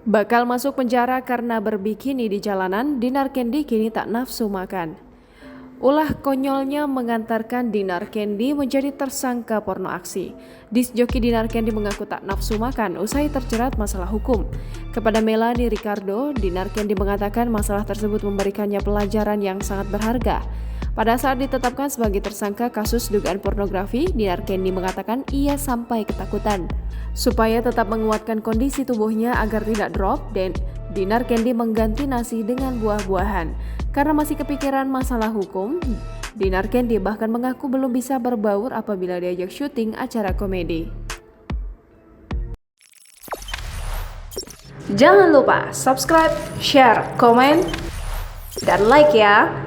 Bakal masuk penjara karena berbikini di jalanan, Dinar Candy kini tak nafsu makan. Ulah konyolnya mengantarkan Dinar Candy menjadi tersangka porno aksi. Disc joki Dinar Candy mengaku tak nafsu makan usai terjerat masalah hukum. Kepada Melanie Ricardo, Dinar Candy mengatakan masalah tersebut memberikannya pelajaran yang sangat berharga. Pada saat ditetapkan sebagai tersangka kasus dugaan pornografi, Dinar Candy mengatakan ia sampai ketakutan. Supaya tetap menguatkan kondisi tubuhnya agar tidak drop, dan Dinar Candy mengganti nasi dengan buah-buahan. Karena masih kepikiran masalah hukum, Dinar Candy bahkan mengaku belum bisa berbaur apabila diajak syuting acara komedi. Jangan lupa subscribe, share, komen, dan like ya!